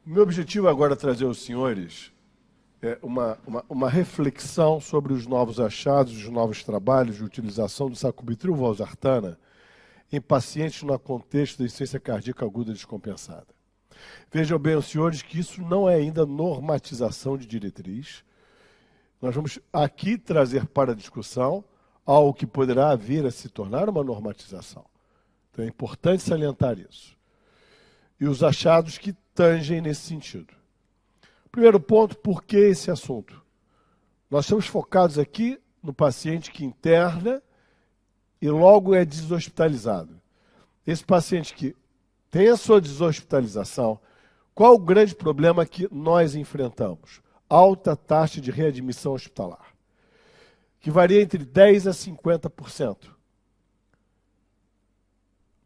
Meu objetivo agora é trazer aos senhores uma reflexão sobre os novos achados, os novos trabalhos de utilização do sacubitril valsartana em pacientes no contexto da insuficiência cardíaca aguda descompensada. Vejam bem, os senhores, que isso não é ainda normatização de diretriz. Nós vamos aqui trazer para a discussão algo que poderá vir a se tornar uma normatização. Então é importante salientar isso. E os achados que tangem nesse sentido. Primeiro ponto, por que esse assunto? Nós estamos focados aqui no paciente que interna e logo é deshospitalizado. Esse paciente que tem a sua deshospitalização, qual o grande problema que nós enfrentamos? Alta taxa de readmissão hospitalar, que varia entre 10% a 50%,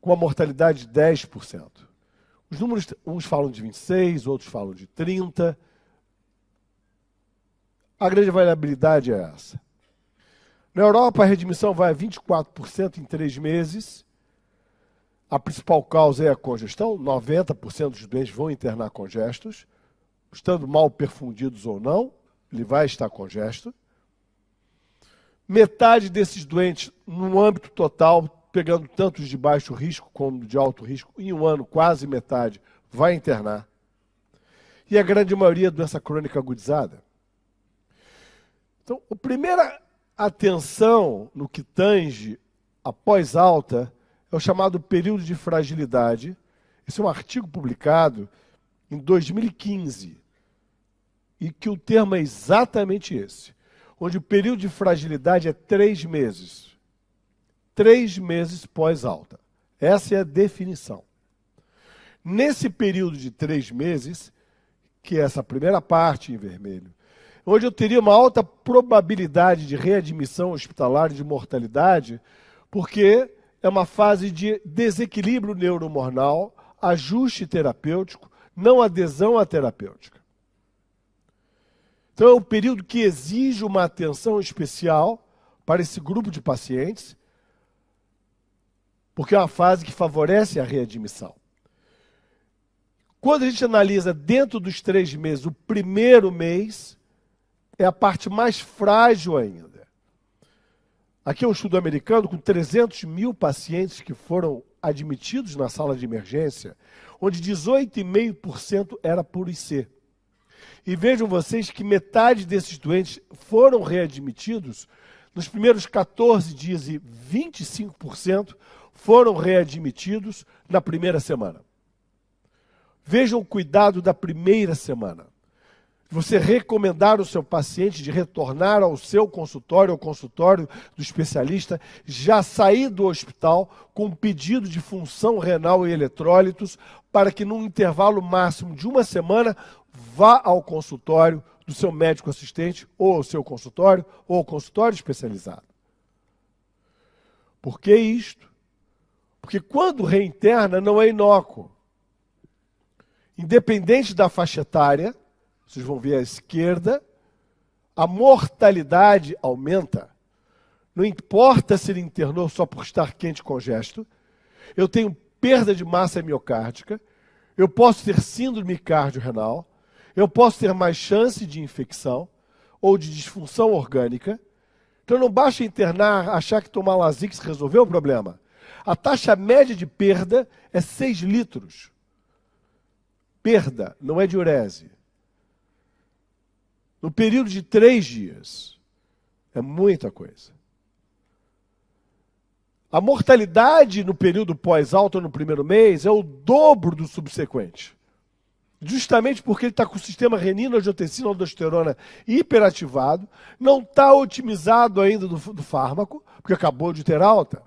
com a mortalidade de 10%. Os números, uns falam de 26%, outros falam de 30%. A grande variabilidade é essa. Na Europa, a readmissão vai a 24% em 3 meses. A principal causa é a congestão. 90% dos doentes vão internar congestos. Estando mal perfundidos ou não, ele vai estar congesto. Metade desses doentes, no âmbito total, pegando tanto de baixo risco como de alto risco, em um ano, quase metade, vai internar. E a grande maioria, doença crônica agudizada. Então, a primeira atenção no que tange a pós-alta é o chamado período de fragilidade. Esse é um artigo publicado em 2015, e que o termo é exatamente esse, onde o período de fragilidade é 3 meses. 3 meses pós-alta. Essa é a definição. Nesse período de 3 meses, que é essa primeira parte em vermelho, onde eu teria uma alta probabilidade de readmissão hospitalar e de mortalidade, porque é uma fase de desequilíbrio neurohormonal, ajuste terapêutico, não adesão à terapêutica. Então é um período que exige uma atenção especial para esse grupo de pacientes, porque é uma fase que favorece a readmissão. Quando a gente analisa dentro dos 3 meses, o primeiro mês é a parte mais frágil ainda. Aqui é um estudo americano com 300 mil pacientes que foram admitidos na sala de emergência, onde 18,5% era por IC. E vejam vocês que metade desses doentes foram readmitidos nos primeiros 14 dias e 25% foram readmitidos na primeira semana. Vejam o cuidado da primeira semana. Você recomendar ao seu paciente de retornar ao seu consultório, ao consultório do especialista, já sair do hospital com um pedido de função renal e eletrólitos, para que num intervalo máximo de 1 semana, vá ao consultório do seu médico assistente, ou ao seu consultório, ou ao consultório especializado. Por que isto? Porque quando reinterna não é inócuo. Independente da faixa etária, vocês vão ver à esquerda, a mortalidade aumenta. Não importa se ele internou só por estar quente e congesto, eu tenho perda de massa miocárdica, eu posso ter síndrome cardiorrenal, eu posso ter mais chance de infecção ou de disfunção orgânica. Então não basta internar, achar que tomar Lasix resolveu o problema. A taxa média de perda é 6 litros. Perda, não é diurese. No período de 3 dias. É muita coisa. A mortalidade no período pós-alta, no primeiro mês, é o dobro do subsequente. Justamente porque ele está com o sistema renina-angiotensina-aldosterona hiperativado, não está otimizado ainda do fármaco, porque acabou de ter alta.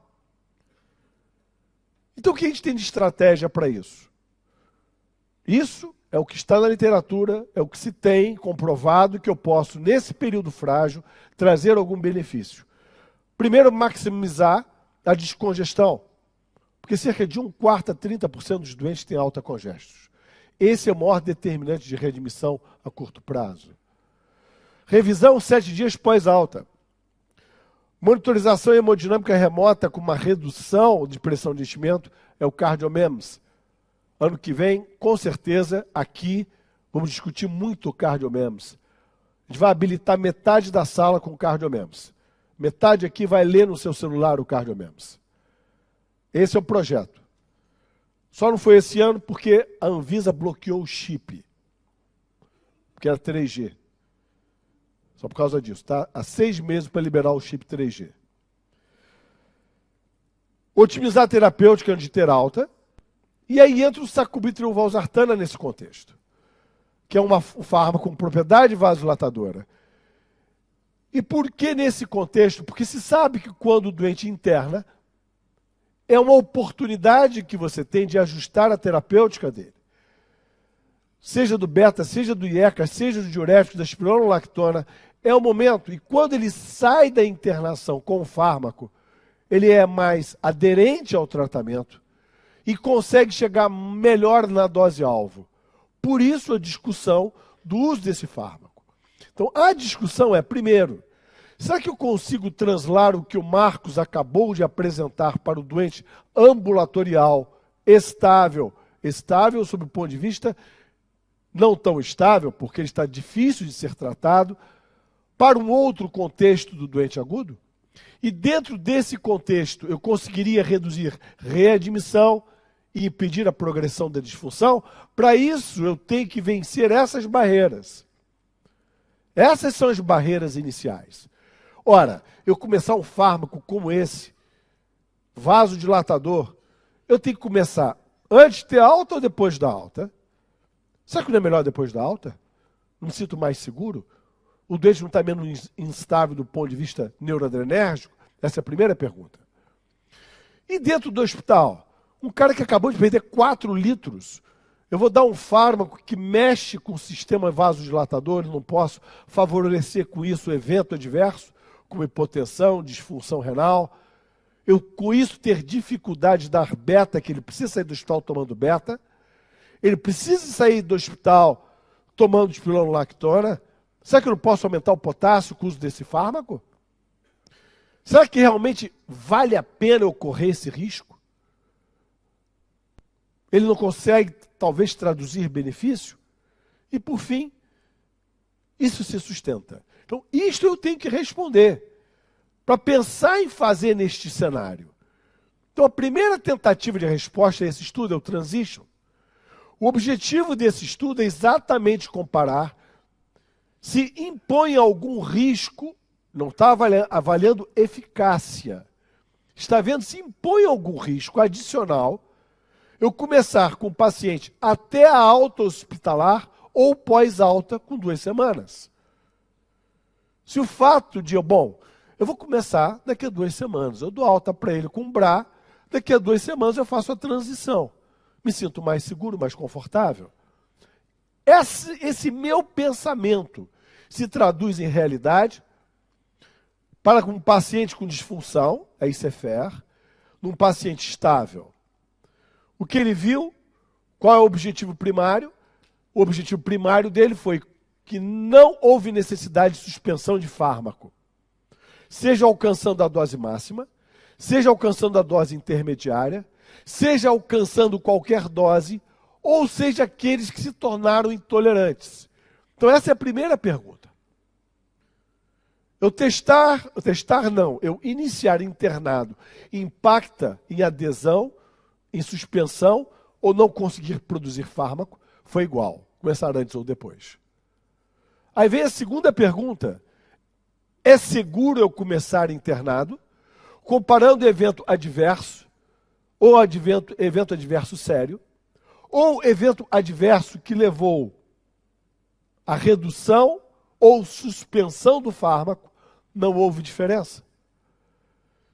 Então o que a gente tem de estratégia para isso? Isso é o que está na literatura, é o que se tem comprovado que eu posso, nesse período frágil, trazer algum benefício. Primeiro, maximizar a descongestão, porque cerca de 1/4 a 30% dos doentes têm alta congestos. Esse é o maior determinante de readmissão a curto prazo. Revisão 7 dias pós-alta. Monitorização hemodinâmica remota com uma redução de pressão de enchimento é o CardioMEMS. Ano que vem, com certeza, aqui Vamos discutir muito o CardioMEMS. A gente vai habilitar metade da sala com o CardioMEMS. Metade aqui vai ler no seu celular o CardioMEMS. Esse é o projeto. Só não foi esse ano porque a Anvisa bloqueou o chip, porque era 3G. Só por causa disso, tá? Há 6 meses para liberar o chip 3G. Otimizar a terapêutica antes de ter alta. E aí entra o sacubitril valsartana nesse contexto, que é um fármaco com propriedade vasodilatadora. E por que nesse contexto? Porque se sabe que quando o doente interna, é uma oportunidade que você tem de ajustar a terapêutica dele. Seja do beta, seja do IECA, seja do diurético, da espironolactona, é o momento. E quando ele sai da internação com o fármaco, ele é mais aderente ao tratamento e consegue chegar melhor na dose-alvo. Por isso a discussão do uso desse fármaco. Então, a discussão é, primeiro, será que eu consigo translar o que o Marcos acabou de apresentar para o doente ambulatorial estável? Estável sob o ponto de vista não tão estável, porque ele está difícil de ser tratado, para um outro contexto do doente agudo? E dentro desse contexto, eu conseguiria reduzir readmissão e impedir a progressão da disfunção? Para isso, eu tenho que vencer essas barreiras. Essas são as barreiras iniciais. Ora, eu começar um fármaco como esse, vasodilatador, eu tenho que começar antes de ter alta ou depois da alta? Será que não é melhor depois da alta? Não me sinto mais seguro? O doente não está menos instável do ponto de vista neuroadrenérgico? Essa é a primeira pergunta. E dentro do hospital, um cara que acabou de perder 4 litros, eu vou dar um fármaco que mexe com o sistema vasodilatador, eu não posso favorecer com isso o evento adverso, como hipotensão, disfunção renal. Eu, com isso, ter dificuldade de dar beta, que ele precisa sair do hospital tomando beta, ele precisa sair do hospital tomando espironolactona. Será que eu não posso aumentar o potássio com o uso desse fármaco? Será que realmente vale a pena eu correr esse risco? Ele não consegue, talvez, traduzir benefício? E, por fim, isso se sustenta. Então, isto eu tenho que responder para pensar em fazer neste cenário. Então, a primeira tentativa de resposta a esse estudo é o Transition. O objetivo desse estudo é exatamente comparar se impõe algum risco, não está avaliando eficácia, está vendo se impõe algum risco adicional eu começar com o paciente até a alta hospitalar ou pós-alta com 2 semanas. Se o fato de, bom, eu vou começar daqui a 2 semanas, eu dou alta para ele com BRA, daqui a 2 semanas eu faço a transição. Me sinto mais seguro, mais confortável. Esse meu pensamento se traduz em realidade para um paciente com disfunção, a ICFR, num paciente estável. O que ele viu, qual é o objetivo primário? O objetivo primário dele foi que não houve necessidade de suspensão de fármaco, seja alcançando a dose máxima, seja alcançando a dose intermediária, seja alcançando qualquer dose, ou seja, aqueles que se tornaram intolerantes. Então essa é a primeira pergunta. Eu iniciar internado impacta em adesão, em suspensão, ou não conseguir produzir fármaco? Foi igual, começar antes ou depois. Aí vem a segunda pergunta, é seguro eu começar internado? Comparando evento adverso, ou evento adverso sério, ou evento adverso que levou à redução ou suspensão do fármaco, não houve diferença.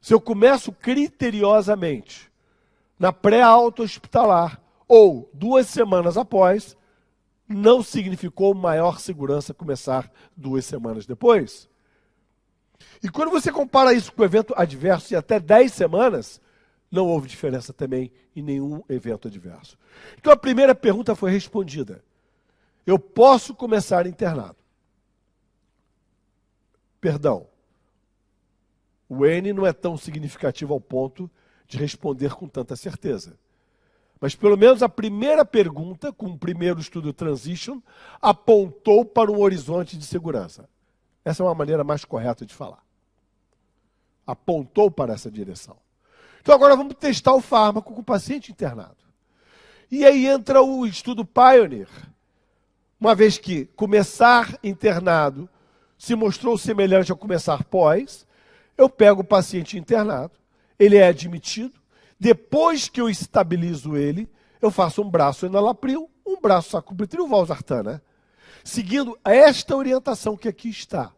Se eu começo criteriosamente na pré-alta hospitalar ou 2 semanas após, não significou maior segurança começar 2 semanas depois. E quando você compara isso com o evento adverso e até 10 semanas, não houve diferença também em nenhum evento adverso. Então a primeira pergunta foi respondida. Eu posso começar internado. Perdão. O N não é tão significativo ao ponto de responder com tanta certeza. Mas pelo menos a primeira pergunta, com o primeiro estudo Transition, apontou para um horizonte de segurança. Essa é uma maneira mais correta de falar. Apontou para essa direção. Então agora vamos testar o fármaco com o paciente internado. E aí entra o estudo Pioneer. Uma vez que começar internado se mostrou semelhante ao começar pós, eu pego o paciente internado, ele é admitido, depois que eu estabilizo ele, eu faço um braço enalapril, um braço sacubitril, valsartan, né? Seguindo esta orientação que aqui está.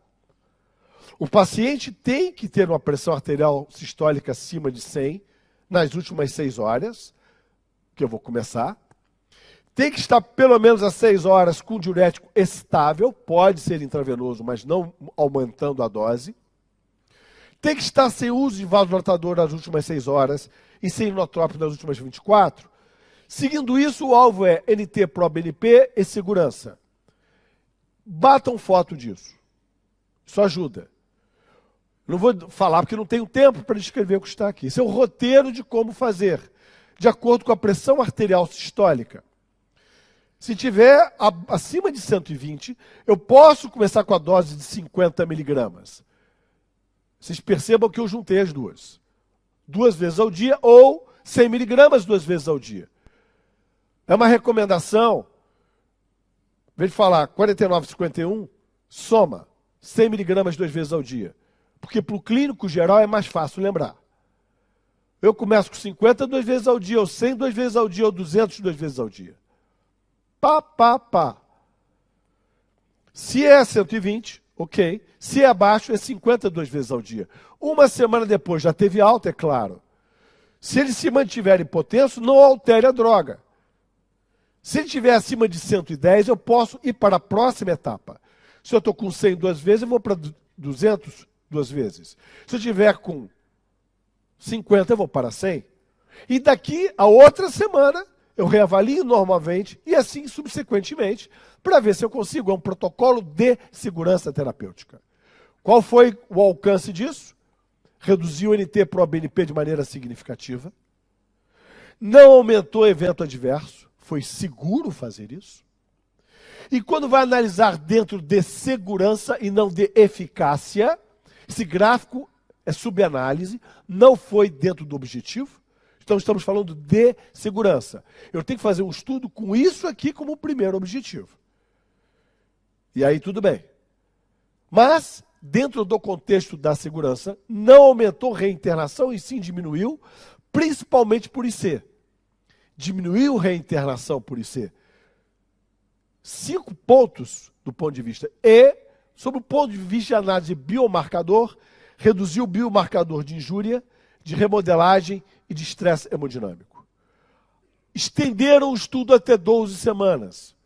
O paciente tem que ter uma pressão arterial sistólica acima de 100 nas últimas 6 horas, que eu vou começar. Tem que estar pelo menos às 6 horas com diurético estável, pode ser intravenoso, mas não aumentando a dose. Tem que estar sem uso de vasodilatador nas últimas 6 horas e sem inotrópico nas últimas 24. Seguindo isso, o alvo é NT-proBNP e segurança. Batam foto disso. Isso ajuda. Não vou falar porque não tenho tempo para descrever o que está aqui. Esse é o roteiro de como fazer, de acordo com a pressão arterial sistólica. Se tiver acima de 120, eu posso começar com a dose de 50 miligramas. Vocês percebam que eu juntei as duas. 2 vezes ao dia ou 100 miligramas 2 vezes ao dia. É uma recomendação, em vez de falar 49,51, soma 100 miligramas 2 vezes ao dia. Porque para o clínico geral é mais fácil lembrar. Eu começo com 50 2 vezes ao dia, ou 100 2 vezes ao dia, ou 200 2 vezes ao dia. Pá. Se é 120, ok. Se é abaixo, é 50 2 vezes ao dia. Uma semana depois já teve alta, é claro. Se ele se mantiver hipotenso, não altere a droga. Se ele estiver acima de 110, eu posso ir para a próxima etapa. Se eu estou com 100 2 vezes, eu vou para 200 2 vezes. Se eu estiver com 50, eu vou para 100. E daqui a outra semana, eu reavalio normalmente e assim subsequentemente, para ver se eu consigo. É um protocolo de segurança terapêutica. Qual foi o alcance disso? Reduziu o NT-proBNP de maneira significativa. Não aumentou evento adverso. Foi seguro fazer isso. E quando vai analisar dentro de segurança e não de eficácia, esse gráfico é subanálise, não foi dentro do objetivo. Então estamos falando de segurança. Eu tenho que fazer um estudo com isso aqui como primeiro objetivo. E aí tudo bem. Mas, dentro do contexto da segurança, não aumentou reinternação e sim diminuiu, principalmente por IC. Diminuiu reinternação por IC. 5 pontos do ponto de vista. E, sob o ponto de vista de análise biomarcador, reduziu o biomarcador de injúria, de remodelagem e de estresse hemodinâmico. Estenderam o estudo até 12 semanas,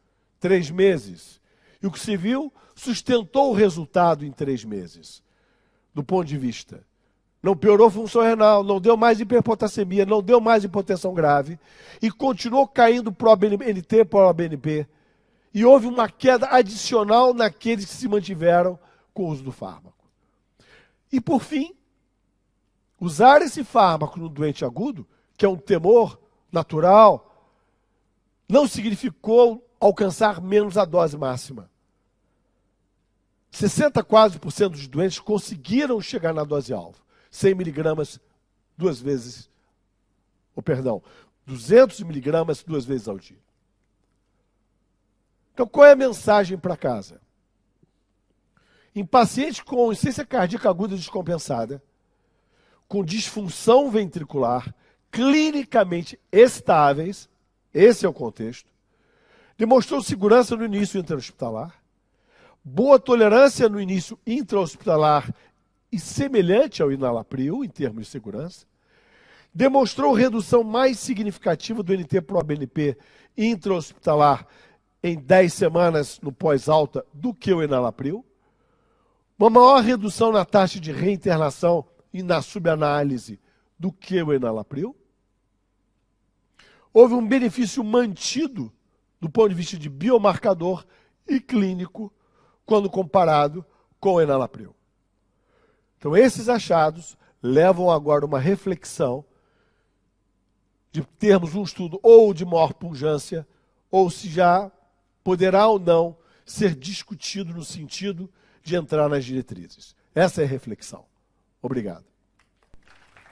3 meses. E o que se viu sustentou o resultado em 3 meses. Do ponto de vista, não piorou a função renal, não deu mais hiperpotassemia, não deu mais hipotensão grave e continuou caindo pro-NT, pro-BNP. E houve uma queda adicional naqueles que se mantiveram com o uso do fármaco. E por fim, usar esse fármaco no doente agudo, que é um temor natural, não significou alcançar menos a dose máxima. 60 quase por cento dos doentes conseguiram chegar na dose-alvo. 100 miligramas 2 vezes, 200 miligramas 2 vezes ao dia. Então, qual é a mensagem para casa? Em pacientes com insuficiência cardíaca aguda descompensada, com disfunção ventricular, clinicamente estáveis, esse é o contexto, demonstrou segurança no início intra-hospitalar, boa tolerância no início intra-hospitalar e semelhante ao enalapril, em termos de segurança, demonstrou redução mais significativa do NT-proBNP intra-hospitalar em 10 semanas no pós-alta do que o enalapril, uma maior redução na taxa de reinternação e na subanálise do que o enalapril. Houve um benefício mantido do ponto de vista de biomarcador e clínico quando comparado com o enalapril. Então esses achados levam agora uma reflexão de termos um estudo ou de maior pujança, ou se já poderá ou não ser discutido no sentido de entrar nas diretrizes. Essa é a reflexão. Obrigado.